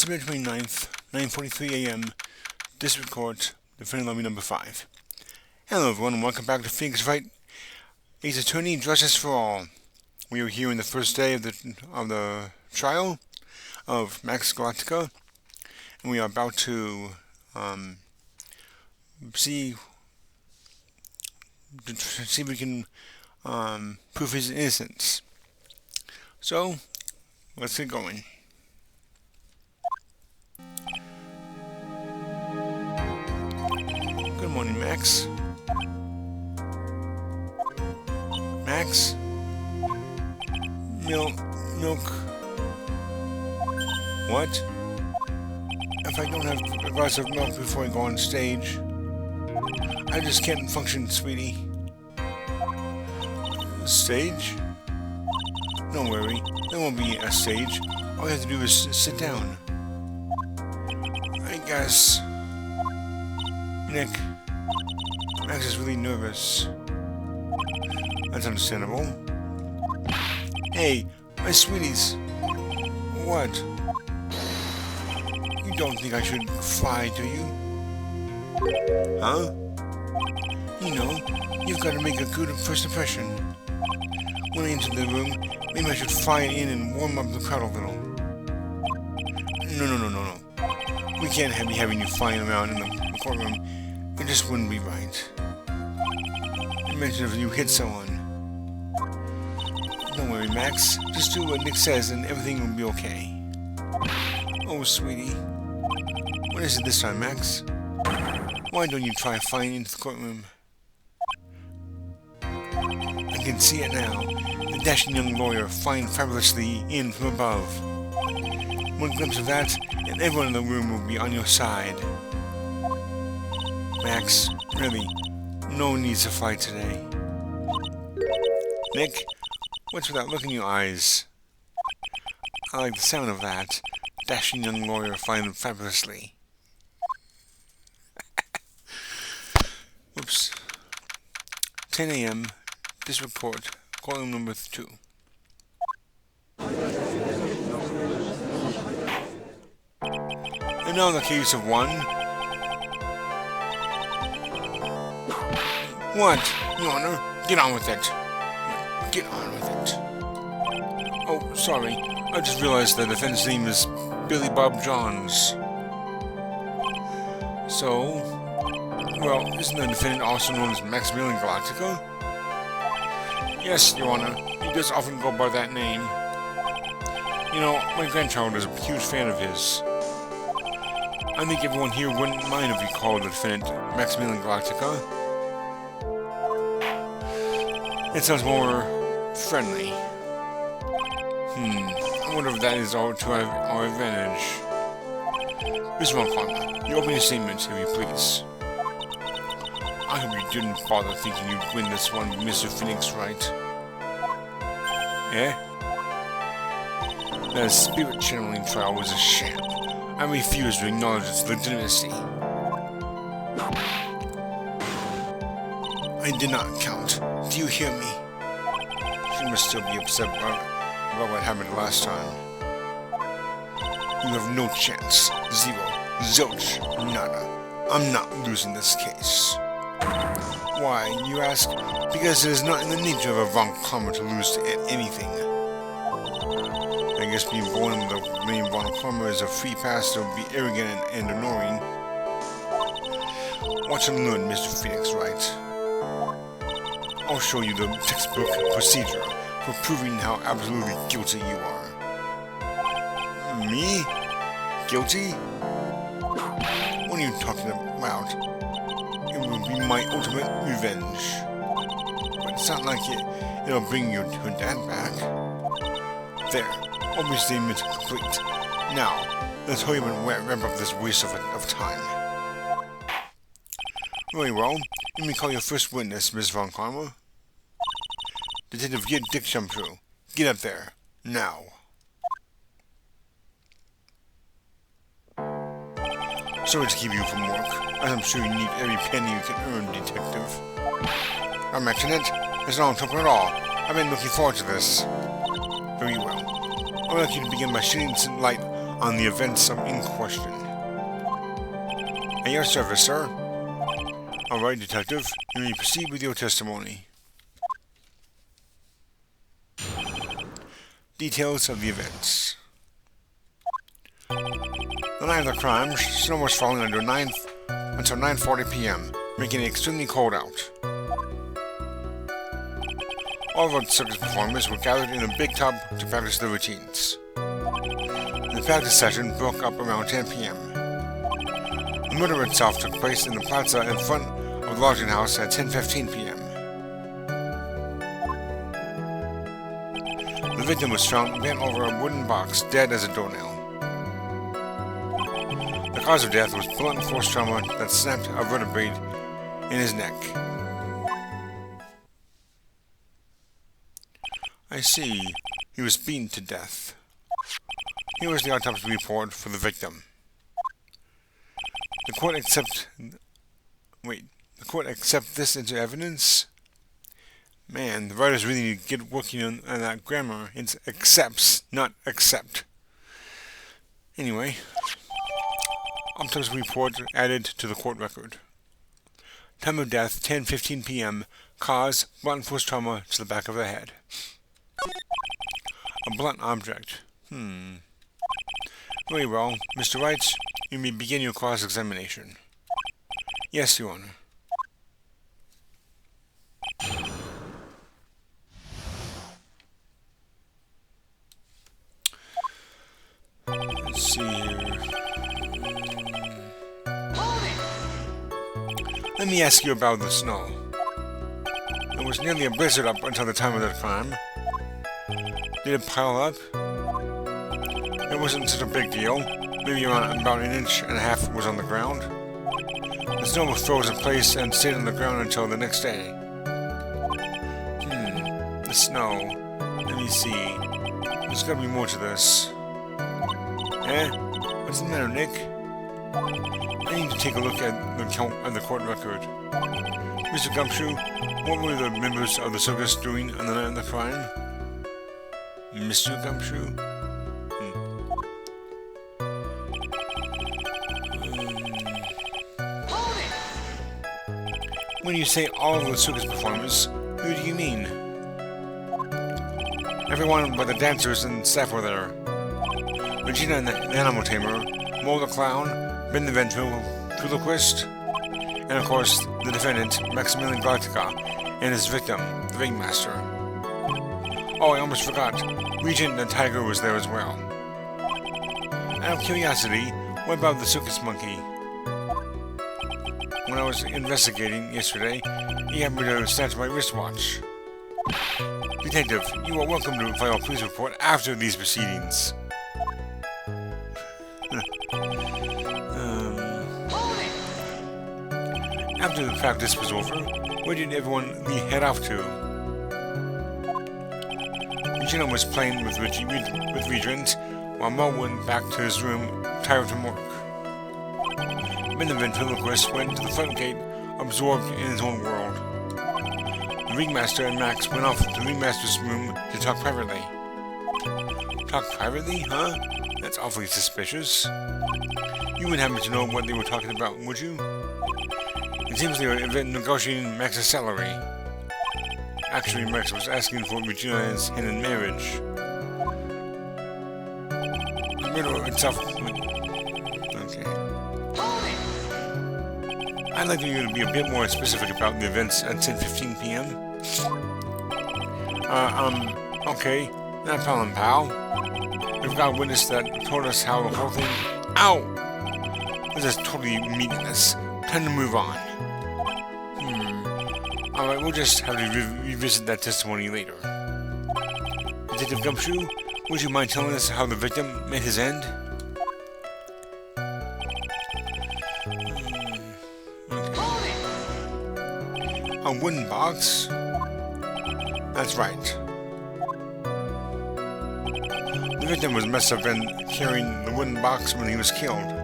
September 29th, 9:43 a.m., District Court, Defendant Lobby Number 5. Hello everyone, and welcome back to Phoenix Wright, Ace Attorney, Justice for All. We are here in the first day of the trial of Max Galactica, and we are about to see if we can prove his innocence. So, let's get going. Good morning, Max. Max? Milk? What? If I don't have a glass of milk before I go on stage, I just can't function, sweetie. Stage? Don't worry, there won't be a stage. All you have to do is sit down. I guess. Nick, Max is really nervous. That's understandable. Hey, my sweeties. What? You don't think I should fly, do you? Huh? You know, you've got to make a good first impression. When I enter the room, maybe I should fly in and warm up the crowd a little. No. We can't be having you flying around in the courtroom. It just wouldn't be right. Imagine if you hit someone. Don't worry, Max. Just do what Nick says and everything will be okay. Oh, sweetie. What is it this time, Max? Why don't you try flying into the courtroom? I can see it now. The dashing young lawyer flying fabulously in from above. One glimpse of that, and everyone in the room will be on your side. Max, really, no one needs to fly today. Nick, what's with that look in your eyes? I like the sound of that. Dashing young lawyer flying fabulously. Oops. 10 a.m. District Court, courtroom number 2. And now the case of 1. What? Your Honor, get on with it. Get on with it. Oh, sorry. I just realized the defense name is Billy Bob Johns. So, well, isn't the defendant also known as Maximilian Galactica? Yes, Your Honor. He does often go by that name. You know, my grandchild is a huge fan of his. I think everyone here wouldn't mind if we called the defendant Maximilian Galactica. It sounds more friendly. I wonder if that is all to our advantage. Mr. Von Karma, your opening statement, if you please. I hope you didn't bother thinking you'd win this one, Mr. Phoenix Wright. Eh? That spirit channeling trial was a sham. I refuse to acknowledge its legitimacy. I did not count. Do you hear me? You must still be upset about what happened last time. You have no chance. Zero. Zilch. Nada. I'm not losing this case. Why, you ask? Because it is not in the nature of a Von Karma to lose to anything. I guess being born with the name Von Karma is a free pass to be arrogant and annoying. Watch and learn, Mr. Phoenix Wright. I'll show you the textbook procedure for proving how absolutely guilty you are. Me? Guilty? What are you talking about? It will be my ultimate revenge. But it's not like it'll bring your dad back. There. Opening statement complete. Now, let's hurry up and wrap up this waste of time. Very well. Let me call your first witness, Ms. Von Karma. Detective Dick Shumpoo. Get up there. Now. Sorry to keep you from work, as I'm sure you need every penny you can earn, Detective. I'm mentioning it. It's not trouble at all. I've been looking forward to this. Very well. I would like you to begin by shedding some light on the events in question. At your service, sir. All right, Detective. You may proceed with your testimony. Details of the events. The night of the crime, snow was falling until 9:40 p.m., making it extremely cold out. All of the circus performers were gathered in a big tub to practice their routines. The practice session broke up around 10 p.m. The murder itself took place in the plaza in front of the lodging house at 10:15 p.m. The victim was found bent over a wooden box, dead as a doornail. The cause of death was blunt force trauma that snapped a vertebrae in his neck. I see. He was beaten to death. Here was the autopsy report for the victim. The court accept this into evidence? Man, the writers really need to get working on that grammar. It's accepts, not accept. Anyway, autopsy report added to the court record. Time of death, 10:15 p.m. Cause, blunt force trauma to the back of the head. A blunt object. Very well. Mr. Wright, you may begin your cross-examination. Yes, Your Honor. Let's see here. Let me ask you about the snow. It was nearly a blizzard up until the time of the crime. Did it pile up? It wasn't such a big deal. Maybe about an inch and a half was on the ground. The snow was frozen in place and stayed on the ground until the next day. The snow. Let me see. There's gotta be more to this. What's the matter, Nick? I need to take a look at the court record. Mr. Gumshoe, what were the members of the circus doing on the night of the crime? Mr. Gumshoe? When you say all of the circus performers, who do you mean? Everyone but the dancers and staff were there. Regina the Animal Tamer, Mo the Clown, Ben the Ventriloquist, and of course the defendant, Maximilian Galactica, and his victim, the Ringmaster. Oh, I almost forgot. Regent the Tiger was there as well. Out of curiosity, what about the circus monkey? When I was investigating yesterday, he happened to snatch my wristwatch. Detective, you are welcome to file a police report after these proceedings. After the practice was over, where did everyone head off to? Regina was playing with Regent, while Mo went back to his room, tired from work. Ben the Ventriloquist went to the front gate, absorbed in his own world. The Ringmaster and Max went off to the Ringmaster's room to talk privately. Talk privately, huh? That's awfully suspicious. You wouldn't happen to know what they were talking about, would you? It seems they were negotiating Max's salary. Actually, Max was asking for Regina's hand in marriage. The murder itself... Okay. I'd like you to be a bit more specific about the events at 10:15 p.m. Okay. Not a problem, pal. We've got a witness that told us how the whole thing... Ow! This is totally meaningless. Time to move on. Alright, we'll just have to revisit that testimony later. Detective Gumshoe, would you mind telling us how the victim met his end? Okay. A wooden box? That's right. The victim must have been carrying the wooden box when he was killed.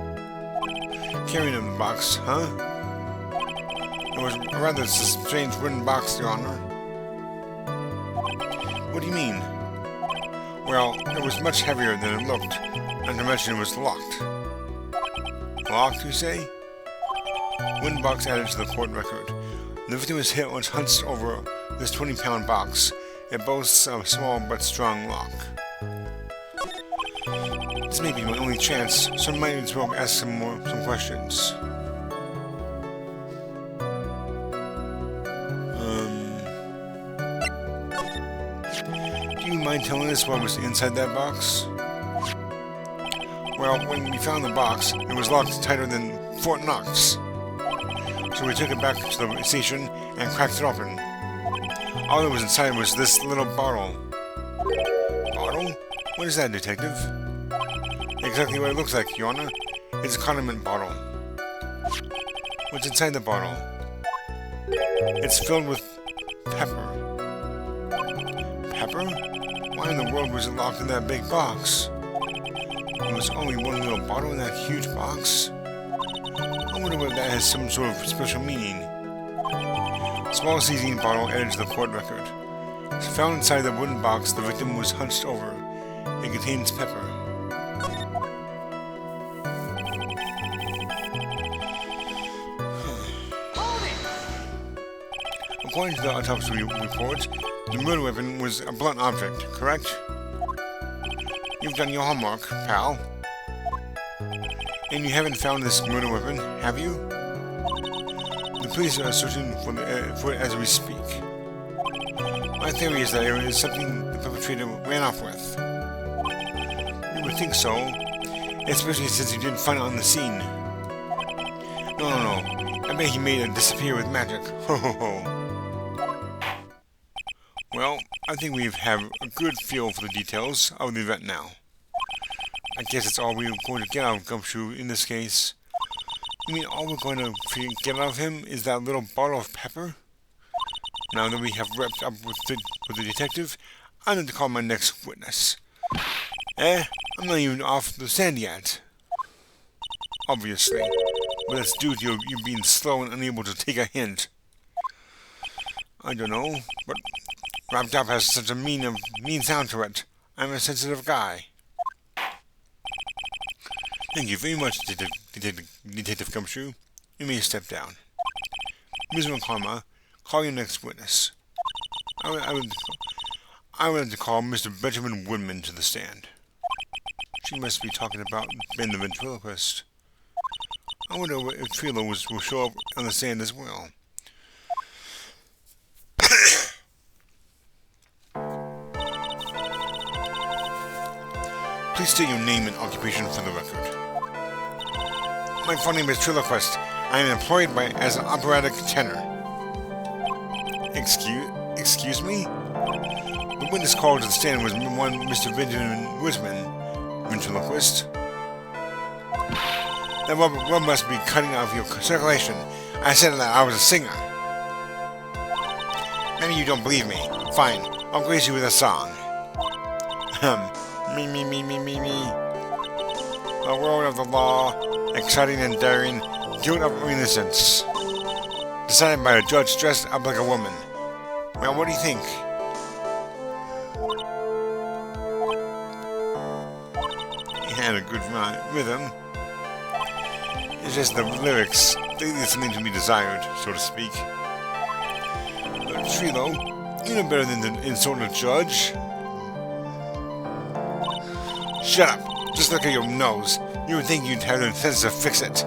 Carrying the box, huh? It was a rather strange wooden box, Your Honor. What do you mean? Well, it was much heavier than it looked, not to mention it was locked. Locked, you say? Wooden box added to the court record. The victim was hit once hunched over this 20-pound box. It boasts a small but strong lock. This may be my only chance, so I might as well ask some questions. Do you mind telling us what was inside that box? Well, when we found the box, it was locked tighter than Fort Knox. So we took it back to the station and cracked it open. All that was inside was this little bottle. Bottle? What is that, detective? Exactly what it looks like, Your Honor. It's a condiment bottle. What's inside the bottle? It's filled with pepper. Pepper? Why in the world was it locked in that big box? There was only one little bottle in that huge box? I wonder whether that has some sort of special meaning. Small seasoning bottle added to the court record. Found inside the wooden box, the victim was hunched over. It contains pepper. According to the autopsy report, the murder weapon was a blunt object, correct? You've done your homework, pal. And you haven't found this murder weapon, have you? The police are searching for it as we speak. My theory is that it is something the perpetrator ran off with. You would think so, especially since you didn't find it on the scene. No. I bet he made it disappear with magic. Ho ho ho. Well, I think we have a good feel for the details of the event now. I guess that's all we're going to get out of Gumshoe in this case. You mean all we're going to get out of him is that little bottle of pepper? Now that we have wrapped up with the detective, I need to call my next witness. I'm not even off the stand yet. Obviously. But that's due to you being slow and unable to take a hint. I don't know, but wrapped up has such a mean sound to it. I'm a sensitive guy. Thank you very much, Detective Gumshoe. You may step down. Ms. McCorma, call your next witness. I would like to call Mr. Benjamin Woodman to the stand. She must be talking about Ben the ventriloquist. I wonder if Trilo will show up on the stand as well. Please state your name and occupation for the record. My full name is Triloquist. I am employed as an operatic tenor. Excuse me? The witness called to the stand was one Mr. Benjamin Woodman, ventriloquist. That rub must be cutting out of your circulation. I said that I was a singer. Maybe you don't believe me. Fine, I'll grace you with a song. Me. The world of the law, exciting and daring, guilt of innocence. Decided by a judge dressed up like a woman. Well, what do you think? He had a good rhythm. It's just the lyrics. They leave something to be desired, so to speak. But Trilo, you know better than to insult a judge. Shut up! Just look at your nose. You would think you'd have the sense to fix it.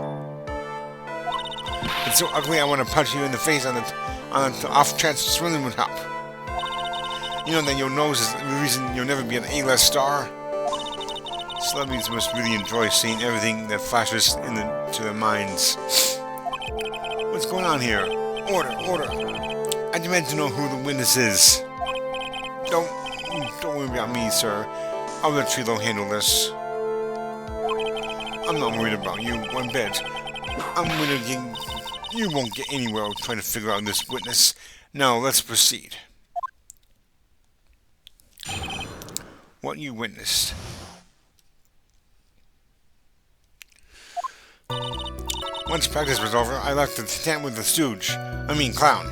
It's so ugly I want to punch you in the face on the off chance swelling would help. You know that your nose is the reason you'll never be an A-list star? Celebrities must really enjoy seeing everything that flashes to their minds. What's going on here? Order. I demand to know who the witness is. Don't worry about me, sir. I'll let Trilo handle this. I'm not worried about you one bit. You won't get anywhere trying to figure out this witness. Now, let's proceed. What you witnessed. Once practice was over, I left the tent with the clown.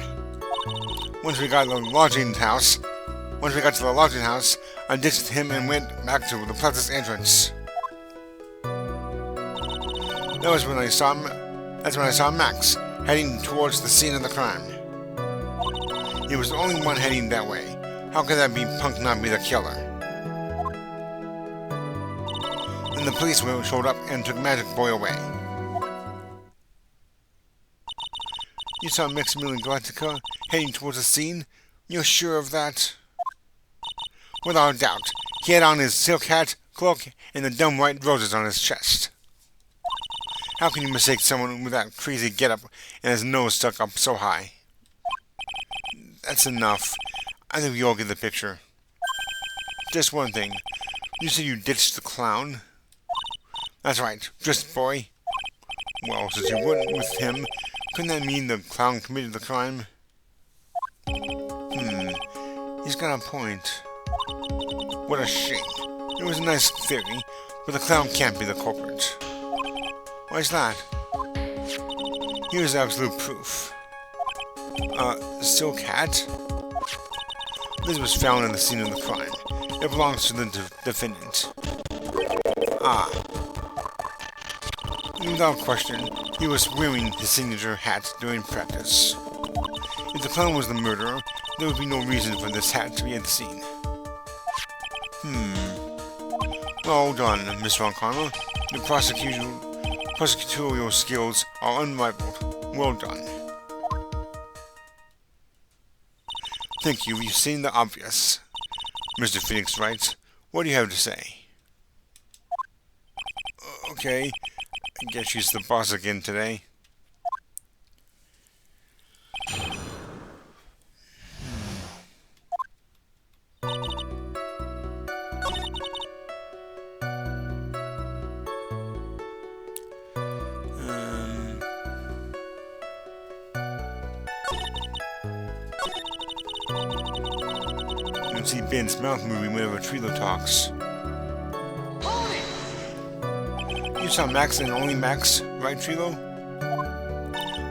Once we got the lodging house, Once we got to the lodging house, I ditched him and went back to the plaza's entrance. That's when I saw Max heading towards the scene of the crime. He was the only one heading that way. How could that be Punk not be the killer? Then the police showed up and took Magic Boy away. You saw Maximilian Galactica heading towards the scene? You're sure of that? Without a doubt. He had on his silk hat, cloak, and the dumb white roses on his chest. How can you mistake someone with that crazy getup and his nose stuck up so high? That's enough. I think we all get the picture. Just one thing. You said you ditched the clown? That's right. Just boy. Well, since you went with him, couldn't that mean the clown committed the crime? He's got a point. What a shame. It was a nice theory, but the clown can't be the culprit. Why's that? Here's absolute proof. Silk hat? This was found in the scene of the crime. It belongs to the defendant. Ah. Without question, he was wearing his signature hat during practice. If the clown was the murderer, there would be no reason for this hat to be at the scene. Well done, Miss Von Karma. Your prosecutorial skills are unrivaled. Well done. Thank you. You've seen the obvious. Mr. Phoenix writes, what do you have to say? Okay. I guess she's the boss again today. Let's see Ben's mouth moving whenever Trilo talks. You saw Max and only Max, right, Trilo?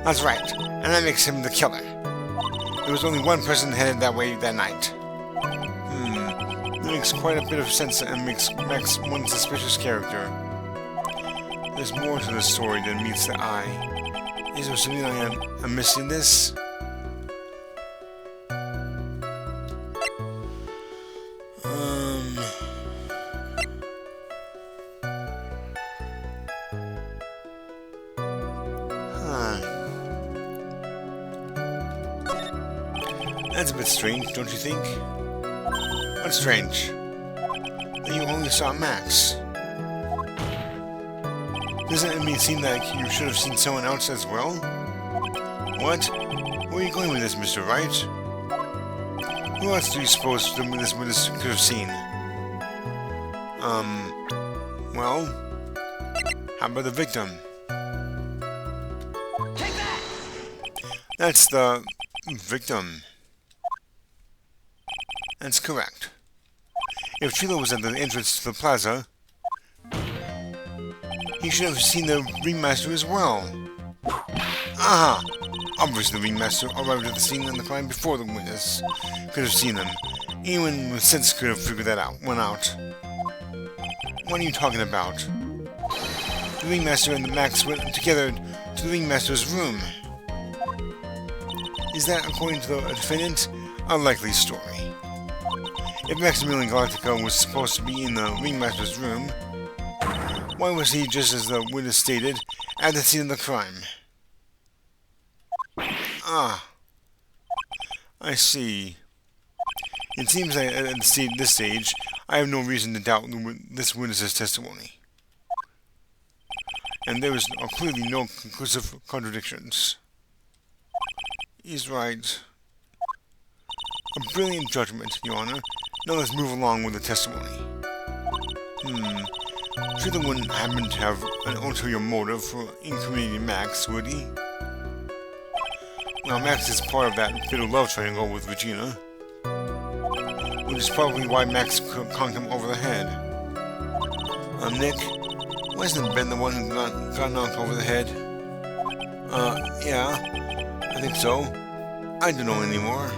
That's right, and that makes him the killer. There was only one person headed that way that night. That makes quite a bit of sense and makes Max one suspicious character. There's more to the story than meets the eye. Is there something I'm missing this? That's a bit strange, don't you think? What's strange? That you only saw Max. Doesn't it seem like you should have seen someone else as well? What? Where are you going with this, Mr. Wright? Who else do you suppose this witness could have seen? Well, how about the victim? Take that! That's the victim. That's correct. If Trilo was at the entrance to the plaza, he should have seen the ringmaster as well. Aha! Obviously the ringmaster arrived at the scene of the crime before the witness could have seen them. Anyone with sense could have figured that out. What are you talking about? The ringmaster and the Max went together to the ringmaster's room. Is that, according to the defendant, a likely story? If Maximilian Galactica was supposed to be in the ringmaster's room, why was he, just as the witness stated, at the scene of the crime? Ah, I see. It seems that at this stage, I have no reason to doubt this witness's testimony. And there is clearly no conclusive contradictions. He's right. A brilliant judgment, Your Honor. Now let's move along with the testimony. Trilo wouldn't happen to have an ulterior motive for incriminating Max, would he? Well, Max is part of that bit of love triangle with Regina, which is probably why Max conked him over the head. Nick, wasn't Ben the one who got knocked over the head? Yeah, I think so. I don't know anymore.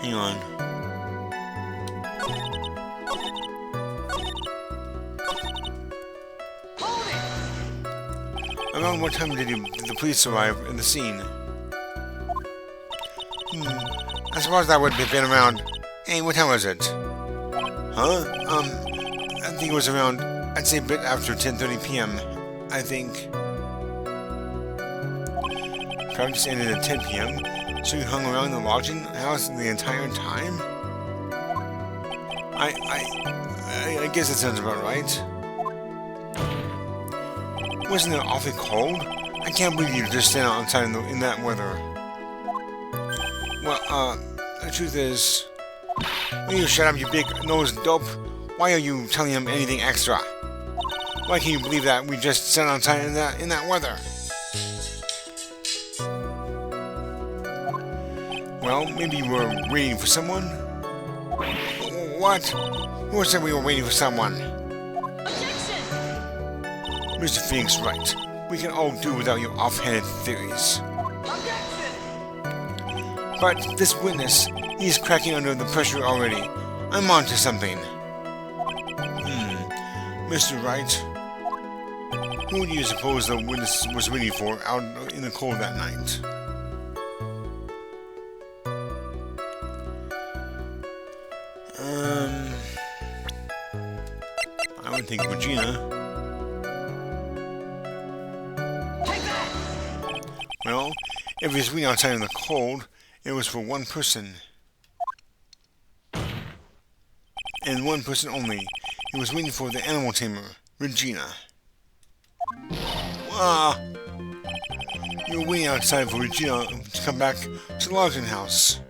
Hang on. Around what time did the police arrive at the scene? I suppose that would have been around... Hey, what time was it? Huh? I think it was around... I'd say a bit after 10:30 p.m. I think. Practice ended at 10 p.m., so you hung around the lodging house the entire time? I guess that sounds about right. Wasn't it awfully cold? I can't believe you just stand outside in that weather. Well, the truth is... Will you shut up, you big-nosed dope? Why are you telling him anything extra? Why can you believe that we just sat outside in that weather? Well, maybe you were waiting for someone? What? Who said we were waiting for someone? Objection! Mr. Phoenix, right. We can all do without your offhanded theories. Objection! But this witness, he's cracking under the pressure already. I'm on to something. Mr. Wright, who do you suppose the witness was waiting for out in the cold that night? I would think Regina. Take that! Well, if he's waiting outside in the cold, it was for one person. And one person only. He was waiting for the animal tamer, Regina. You were waiting outside for Regina to come back to the lodging house.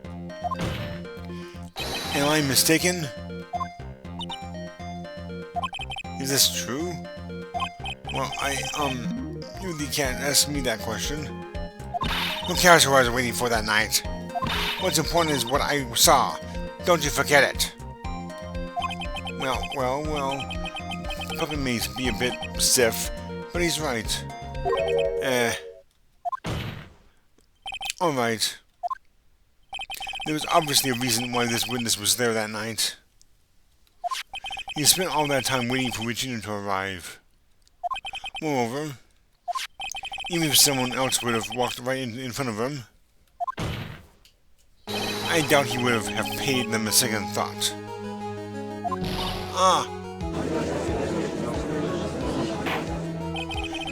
Am I mistaken? Is this true? Well, you really can't ask me that question. Who cares who I was waiting for that night? What's important is what I saw. Don't you forget it. Well, Puppet may be a bit stiff, but he's right. Alright. There was obviously a reason why this witness was there that night. He spent all that time waiting for Regina to arrive. Moreover, even if someone else would have walked right in front of him, I doubt he would have paid them a second thought.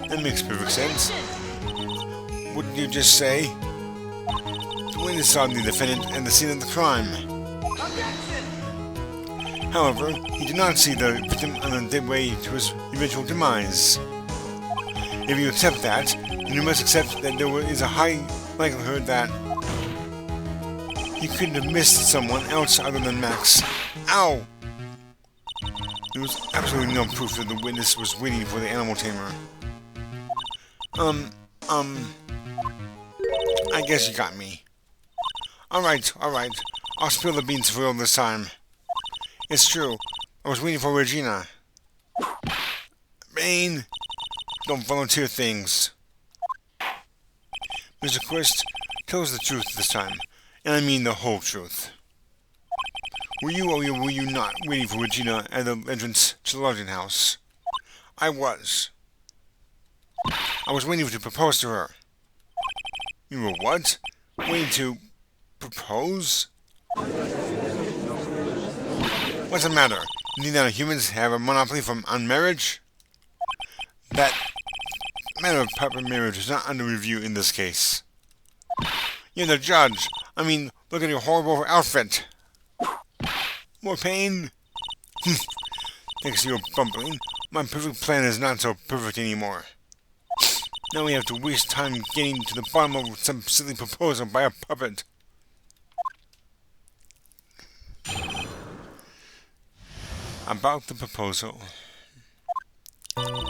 That makes perfect sense. What did you just say? The witness saw the defendant at the scene of the crime. Objection! However, he did not see the victim on the way to his eventual demise. If you accept that, then you must accept that there is a high likelihood that he couldn't have missed someone else other than Max. Ow! There was absolutely no proof that the witness was waiting for the animal tamer. I guess you got me. Alright. I'll spill the beans for real this time. It's true. I was waiting for Regina. Bane! Don't volunteer things. Mr. Quist, tell us the truth this time. And I mean the whole truth. Were you or were you not waiting for Regina at the entrance to the lodging house? I was. I was waiting to propose to her. You were what? Waiting to propose? What's the matter? You think that humans have a monopoly on marriage? That matter of proper marriage is not under review in this case. You're the judge. I mean, look at your horrible outfit. More pain? Thanks to your bumbling, my perfect plan is not so perfect anymore. Now we have to waste time getting to the bottom of some silly proposal by a puppet. About the proposal.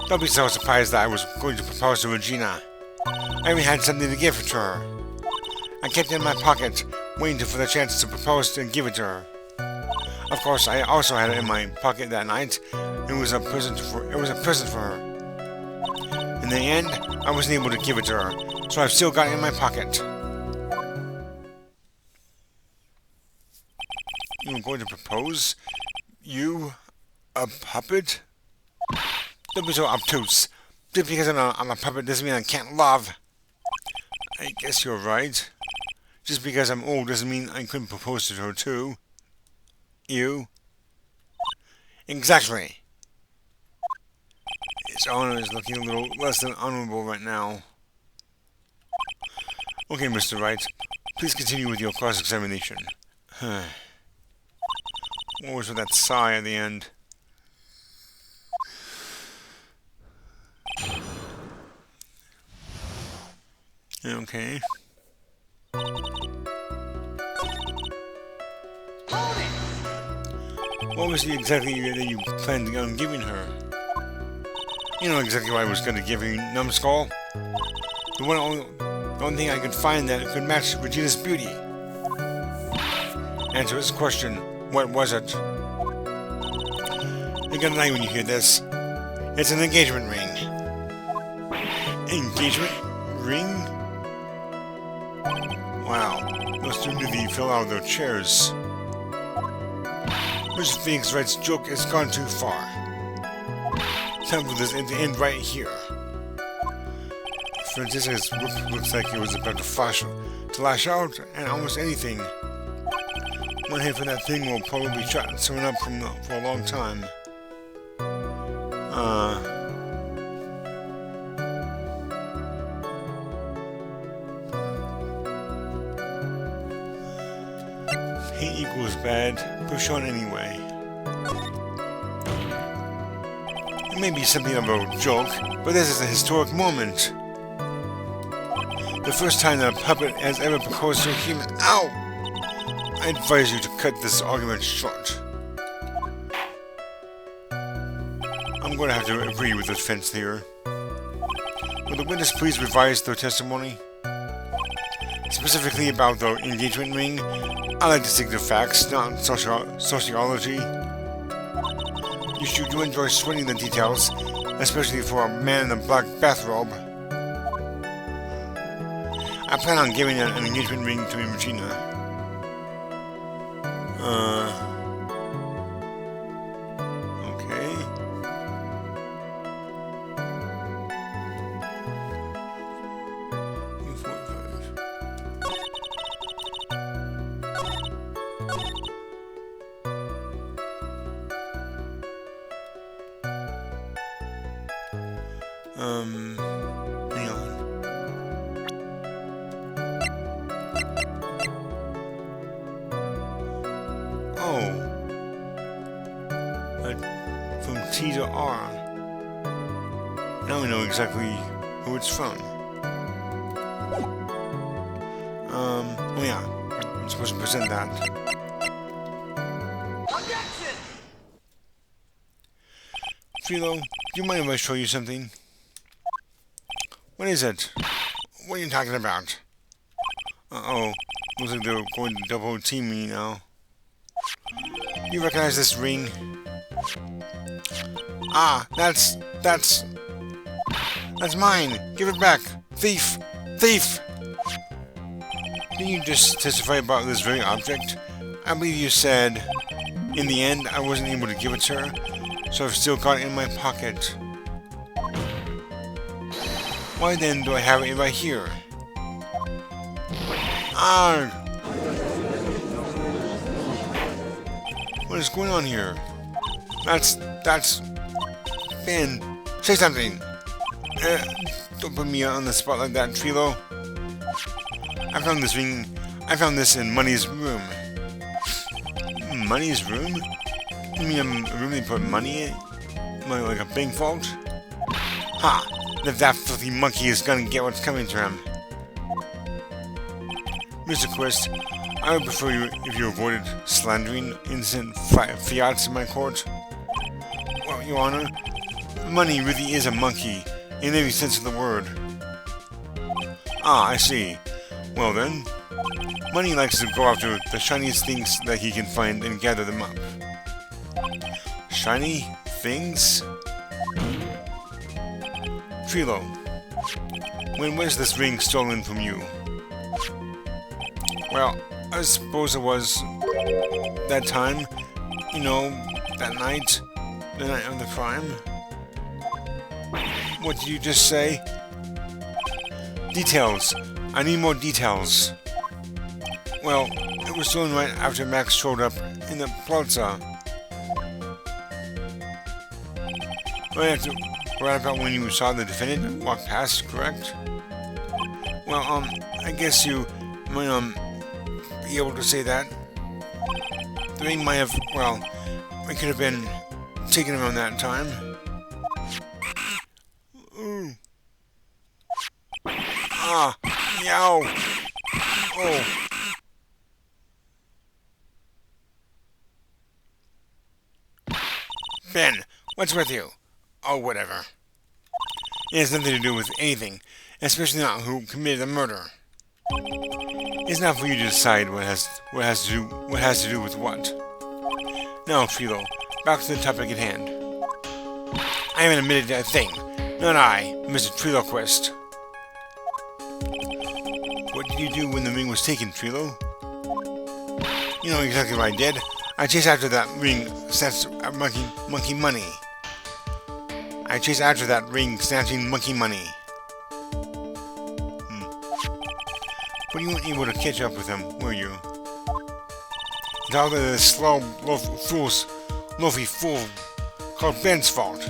Don't be so surprised that I was going to propose to Regina. I even had something to give to her. I kept it in my pocket, waiting for the chance to propose and give it to her. Of course, I also had it in my pocket that night. It was a present for her. In the end, I wasn't able to give it to her, so I've still got it in my pocket. You were going to propose? You? A puppet? Don't be so obtuse. Just because I'm a puppet doesn't mean I can't love. I guess you're right. Just because I'm old doesn't mean I couldn't propose to her too. You? Exactly. His honor is looking a little less than honorable right now. Okay, Mr. Wright. Please continue with your cross-examination. What was with that sigh at the end? Okay. Hold it! What was it exactly that you planned on giving her? You know exactly what I was going to give her, numbskull. The only thing I could find that could match Regina's beauty. Answer this question. What was it? You're gonna lie when you hear this. It's an engagement ring. Engagement ring? Wow. Those two really fell out of their chairs. Mr. Phoenix Wright's joke has gone too far. Time for this to end right here. Francesca's looks like it was about to lash out and almost anything. One hit for that thing will probably shut someone up for a long time. Hate equals bad. Push on anyway. It may be something of a joke, but this is a historic moment. The first time that a puppet has ever proposed to a human. Ow! I advise you to cut this argument short. I'm going to have to agree with the defense here. Will the witness please revise their testimony? Specifically about the engagement ring, I like to stick to facts, not sociology. You do enjoy sweating the details, especially for a man in a black bathrobe. I plan on giving an engagement ring to Regina. Okay. Hang on. Oh. From T to R. Now we know exactly who it's from. Oh yeah. I'm supposed to present that. Objection! Philo, do you mind if I show you something? What is it? What are you talking about? Uh-oh. Looks like they're going to double team me now. You recognize this ring? Ah, that's mine. Give it back. Thief! Thief! Didn't you just testify about this very object? I believe you said, in the end, I wasn't able to give it to her, so I've still got it in my pocket. Why then do I have it right here? Arrgh! What is going on here? That's... Ben, say something! Don't put me on the spot like that, Trilo. I found this in Money's room. Money's room? You mean a room they put money in? Like a bank vault? Ha! That filthy monkey is gonna get what's coming to him. Mr. Quist, I would prefer you if you avoided slandering innocent fiats in my court. Well, Your Honor, Money really is a monkey, in every sense of the word. Ah, I see. Well then, Money likes to go after the shiniest things that he can find and gather them up. Shiny things? Trilo, when was this ring stolen from you? Well, I suppose it was that time, you know, that night, the night of the crime. What did you just say? Details. I need more details. Well, it was soon right after Max showed up in the plaza. Right about when you saw the defendant walk past, correct? Well, I guess you might, be able to say that. The ring might have, well, it could have been taken around that time. Ooh. Ah, meow. Oh. Ben, what's with you? Oh, whatever. It has nothing to do with anything, especially not who committed the murder. It's not for you to decide what has to do with what. Now, Trilo, back to the topic at hand. I haven't admitted a thing. Not I, Mr. Triloquist. What did you do when the ring was taken, Trilo? You know exactly what I did. I chased after that ring, snatched monkey money. I chased after that ring, snatching monkey money. But you weren't able to catch up with him, were you? It's all this slow, loafy fool called Ben's fault.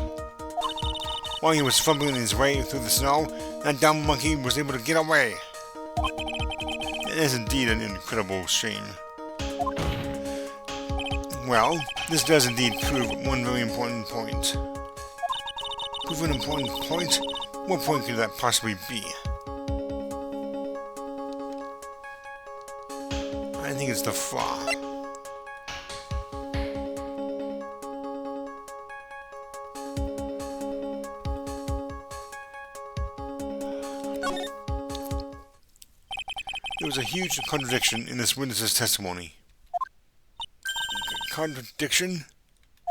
While he was fumbling his way through the snow, that dumb monkey was able to get away. It is indeed an incredible shame. Well, this does indeed prove one very important point. Prove an important point? What point could that possibly be? I think it's the flaw. There was a huge contradiction in this witness's testimony. Contradiction?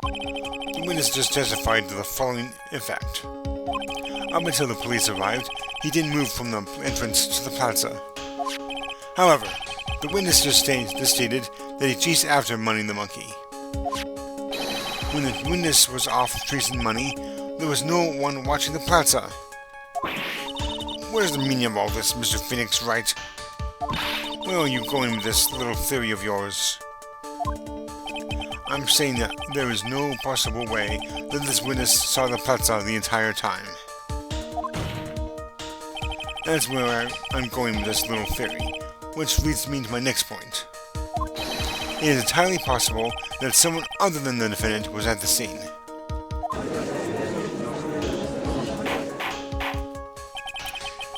The witness just testified to the following effect. Up until the police arrived, he didn't move from the entrance to the plaza. However, the witness just stated that he chased after Money the Monkey. When the witness was off chasing Money, there was no one watching the plaza. Where's the meaning of all this, Mr. Phoenix Wright? Where are you going with this little theory of yours? I'm saying that there is no possible way that this witness saw the plaza the entire time. That's where I'm going with this little theory, which leads me to my next point. It is entirely possible that someone other than the defendant was at the scene.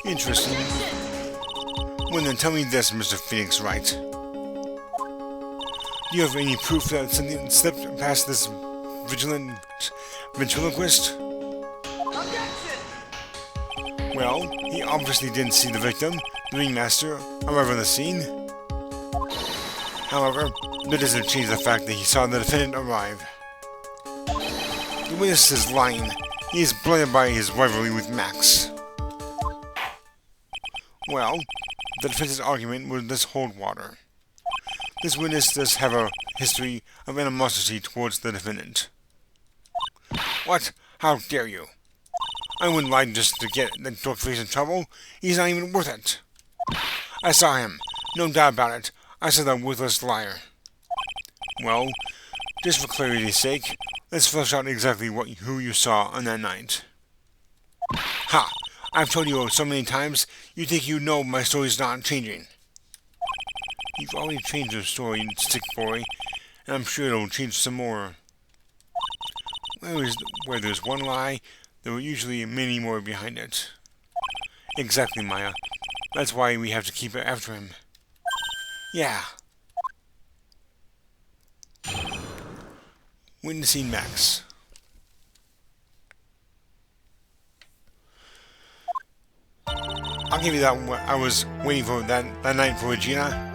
Interesting. Well then, tell me this, Mr. Phoenix Wright. Do you have any proof that something slipped past this vigilant ventriloquist? Objection! Well, he obviously didn't see the victim, the ringmaster, arrive on the scene. However, that doesn't change the fact that he saw the defendant arrive. The witness is lying. He is blinded by his rivalry with Max. Well, the defense's argument would thus hold water. This witness does have a history of animosity towards the defendant. What? How dare you? I wouldn't lie just to get that dorkface in trouble. He's not even worth it. I saw him. No doubt about it. I saw that worthless liar. Well, just for clarity's sake, let's flesh out exactly who you saw on that night. Ha! I've told you so many times, you think you know my story's not changing. You've already changed your story, Stick Boy, and I'm sure it'll change some more. Where there's one lie, there are usually many more behind it. Exactly, Maya. That's why we have to keep after him. Yeah. Witnessing Max. I'll give you that. I was waiting for that night for Regina.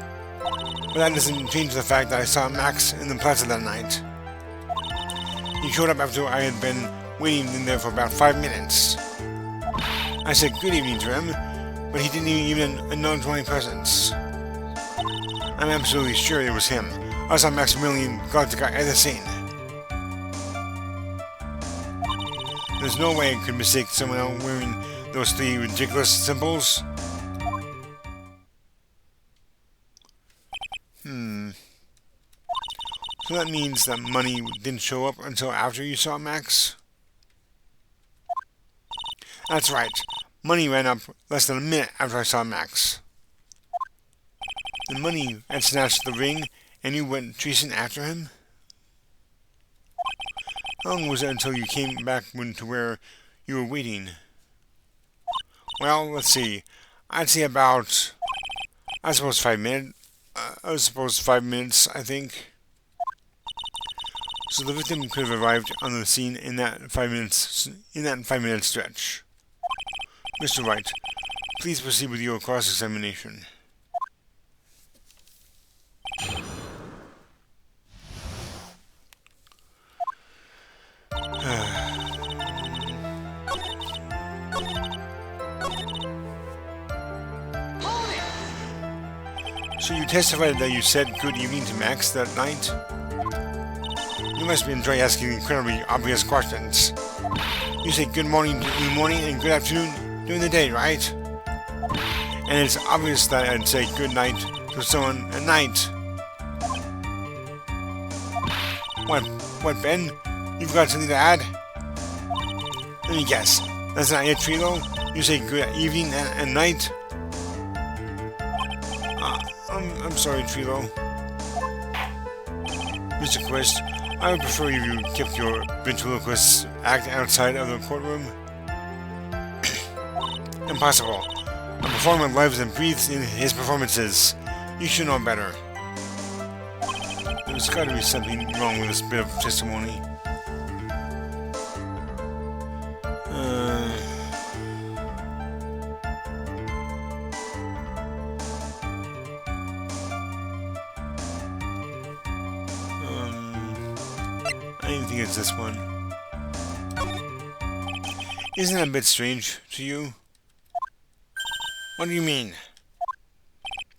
But that doesn't change the fact that I saw Max in the plaza that night. He showed up after I had been waiting in there for about 5 minutes. I said good evening to him, but he didn't even acknowledge my presence. I'm absolutely sure it was him. I saw Maximilian Galactica at the scene. There's no way I could mistake someone else wearing those three ridiculous symbols. So that means that money didn't show up until after you saw Max? That's right. Money ran up less than a minute after I saw Max. The money had snatched the ring, and you went chasing after him? How long was it until you came back to where you were waiting? Well, let's see. I'd say about, I suppose 5 minutes. I think. So the victim could have arrived on the scene in that 5 minutes. In that 5-minute stretch. Mr. Wright, please proceed with your cross-examination. So you testified that you said good evening to Max that night? You must enjoy asking incredibly obvious questions. You say good morning in the morning and good afternoon during the day, right? And it's obvious that I'd say good night to someone at night. What, Ben? You've got something to add? Let me guess. That's not it, Trilo? You say good evening and night? I'm sorry, Trilo. Mr. Quest, I would prefer if you kept your ventriloquist act outside of the courtroom. Impossible. A performer lives and breathes in his performances. You should know better. There's got to be something wrong with this bit of testimony. I didn't think it's this one. Isn't that a bit strange to you? What do you mean?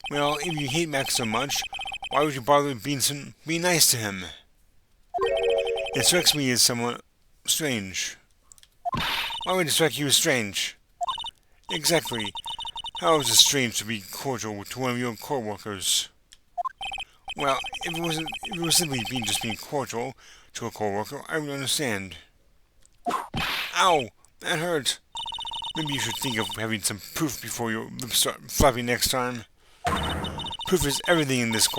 Well, if you hate Max so much, why would you bother being nice to him? It strikes me as somewhat strange. Why would it strike you as strange? Exactly. How is it strange to be cordial to one of your co-workers? Well, if it was simply just being cordial to a co-worker, I would understand. Ow! That hurt. Maybe you should think of having some proof before your lips start flapping next time. Proof is everything in this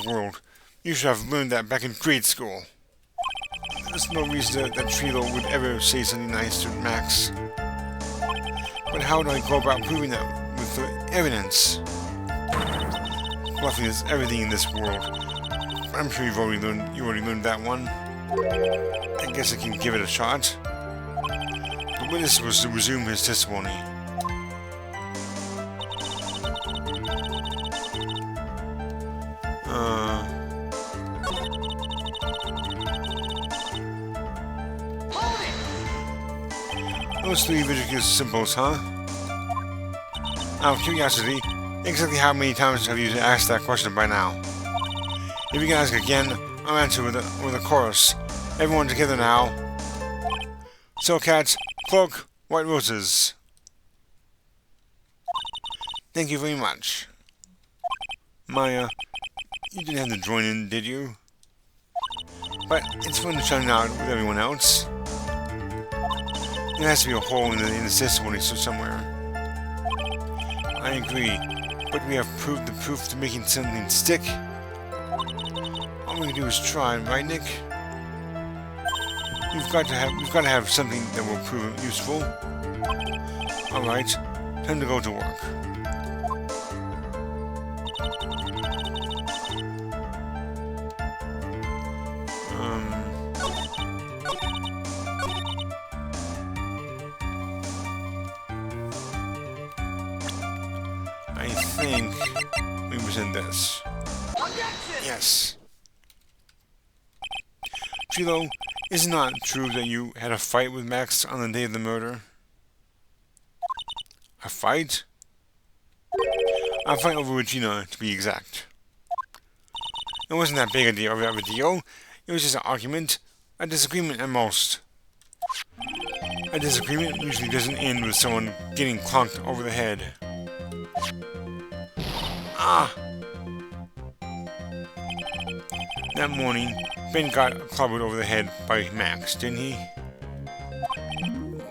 world. You should have learned that back in grade school. There's no reason that Trilo would ever say something nice to Max. But how do I go about proving that with the evidence? Bluffing is everything in this world. I'm sure you already learned that one. I guess I can give it a shot. The witness was to resume his testimony. Those three ridiculous symbols, huh? Out of curiosity, exactly how many times have you asked that question by now? If you can ask again, I'll answer with a chorus. Everyone together now. So, cats, cloak, white roses. Thank you very much. Maya, you didn't have to join in, did you? But it's fun shouting out with everyone else. There has to be a hole in the testimony somewhere. I agree, but we have proved the proof to making something stick. All we can do is try, right, Nick? We've got to have something that will prove it useful. All right, time to go to work. I think we was in this. Objection! Yes. Trilo, is it not true that you had a fight with Max on the day of the murder? A fight? A fight over Regina, to be exact. It wasn't that big a deal of a deal. It was just an argument, a disagreement at most. A disagreement usually doesn't end with someone getting clunked over the head. Ah! That morning, Ben got clobbered over the head by Max, didn't he?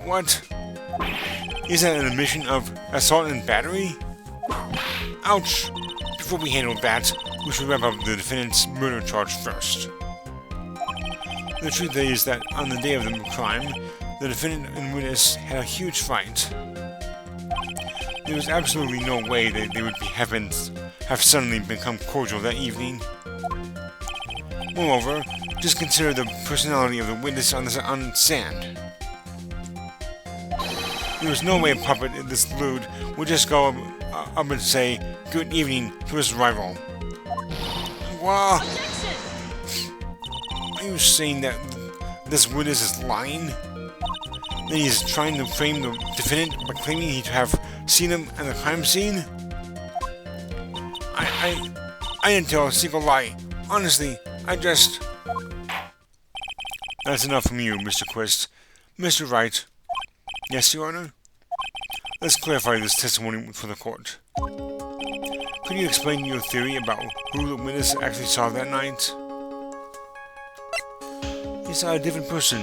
What? Is that an admission of assault and battery? Ouch! Before we handle that, we should wrap up the defendant's murder charge first. The truth is that on the day of the crime, the defendant and witness had a huge fight. There was absolutely no way that they would have suddenly become cordial that evening. Moreover, just consider the personality of the witness on sand. There was no way a puppet this lewd would just go up and say good evening to his rival. Wow! Are you saying that this witness is lying? That he is trying to frame the defendant by claiming he'd have seen him at the crime scene? I didn't tell a single lie. Honestly, I just... That's enough from you, Mr. Quist. Mr. Wright. Yes, Your Honor? Let's clarify this testimony for the court. Could you explain your theory about who the witness actually saw that night? He saw a different person.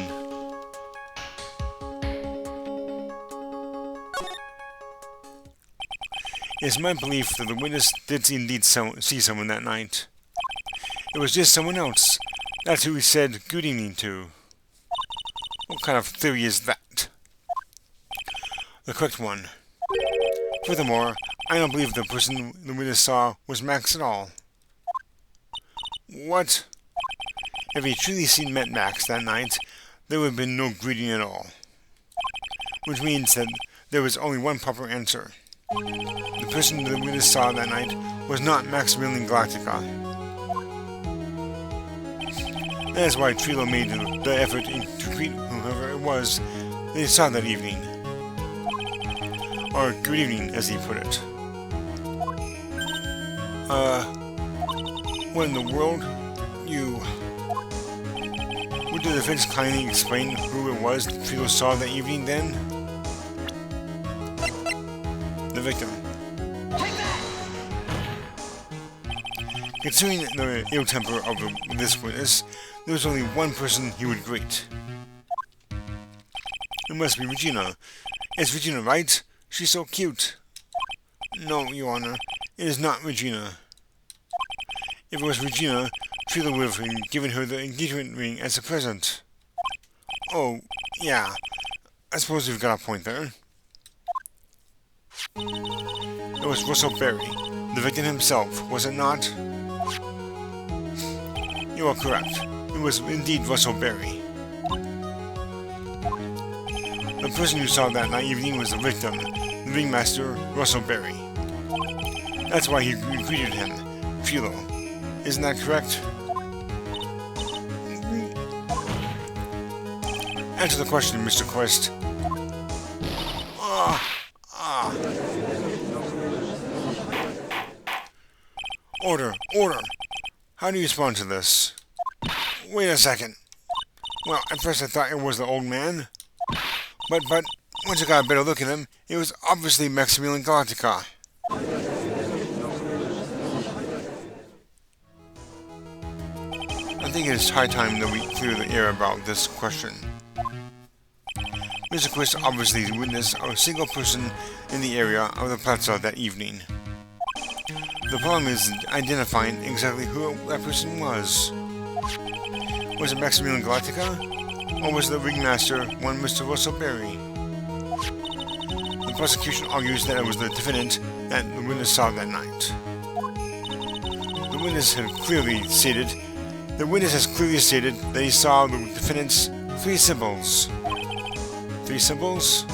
It is my belief that the witness did indeed see someone that night. It was just someone else. That's who he said good evening to. What kind of theory is that? The correct one. Furthermore, I don't believe the person the witness saw was Max at all. What? If he truly met Max that night, there would have been no greeting at all. Which means that there was only one proper answer. The person the witness saw that night was not Maximilian Galactica. That is why Trilo made the effort to greet whoever it was they saw that evening. Or good evening, as he put it. What in the world? Would the defense kindly explain who it was that Trilo saw that evening then? The victim. Considering the ill temper of this witness, there was only one person he would greet. It must be Regina. It's Regina, right? She's so cute. No, Your Honor, it is not Regina. If it was Regina, Trilo would have given her the engagement ring as a present. Oh, yeah. I suppose you've got a point there. It was Russell Berry, the victim himself, was it not? You are correct. It was indeed Russell Berry. The person you saw that night evening was the victim, the ringmaster, Russell Berry. That's why he greeted him, Trilo. Isn't that correct? Answer the question, Mr. Quest. Order, order! How do you respond to this? Wait a second. Well, at first I thought it was the old man. But, once I got a better look at him, it was obviously Maximilian Galactica. I think it is high time that we clear the air about this question. Mr. Quist obviously witnessed a single person in the area of the plaza that evening. The problem is identifying exactly who that person was. Was it Maximilian Galactica? Or was the ringmaster one Mr. Russell Berry? The prosecution argues that it was the defendant that the witness saw that night. The witness has clearly stated that he saw the defendant's 3 symbols. 3 symbols?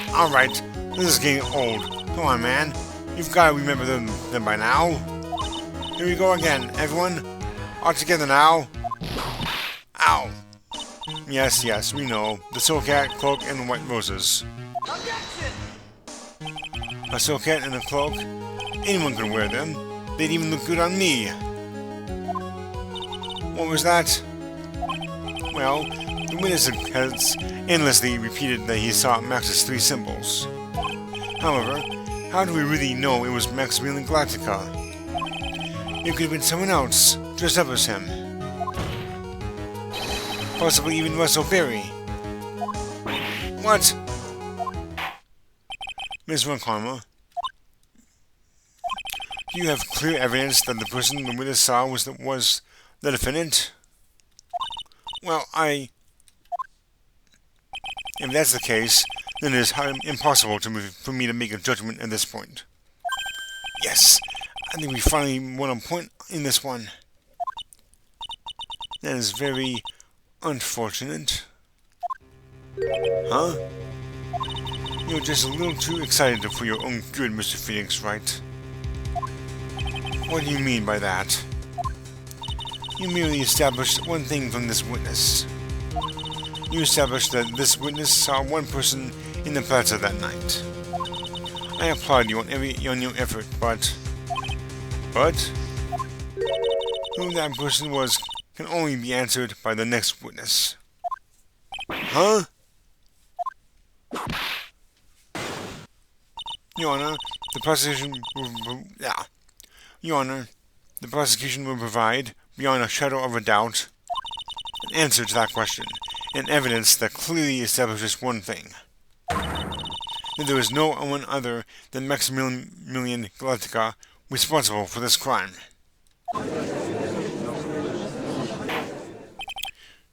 Alright, this is getting old. Come on, man. You've got to remember them by now. Here we go again, everyone. All together now. Ow. Yes, we know. The Soulcat, cloak, and the white roses. Objection! A Soulcat and a cloak? Anyone could wear them. They'd even look good on me. What was that? Well, the witness has endlessly repeated that he saw Max's 3 symbols. However, how do we really know it was Maximilian Galactica? It could have been someone else, dressed up as him. Possibly even Russell Berry. What? Ms. Runkarma, do you have clear evidence that the person the witness saw was the defendant? Well, if that's the case, then it is impossible for me to make a judgment at this point. Yes, I think we finally won a point in this one. That is very unfortunate. Huh? You're just a little too excited for your own good, Mr. Phoenix, right? What do you mean by that? You merely established one thing from this witness. You established that this witness saw one person in the plaza that night. I applaud you on your effort, but who that person was can only be answered by the next witness. Huh? Your Honor, the prosecution will provide, beyond a shadow of a doubt, an answer to that question, and evidence that clearly establishes one thing: that there is no one other than Maximilian Galactica responsible for this crime.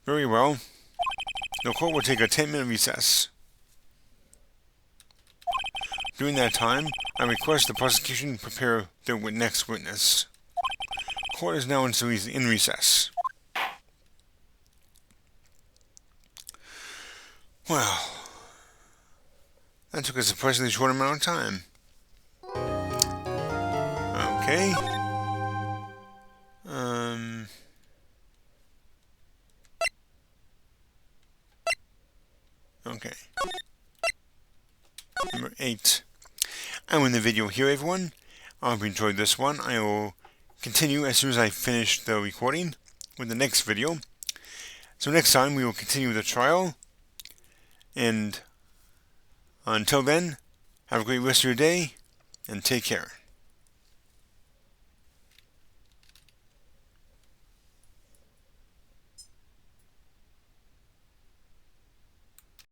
Very well. The court will take a 10-minute recess. During that time, I request the prosecution prepare their next witness. Court is now in recess. Well, that took a surprisingly short amount of time. Okay. Okay. Number 8. I'm in the video here, everyone. I hope you enjoyed this one. I will continue as soon as I finish the recording with the next video. So next time we will continue the trial. And until then, have a great rest of your day and take care.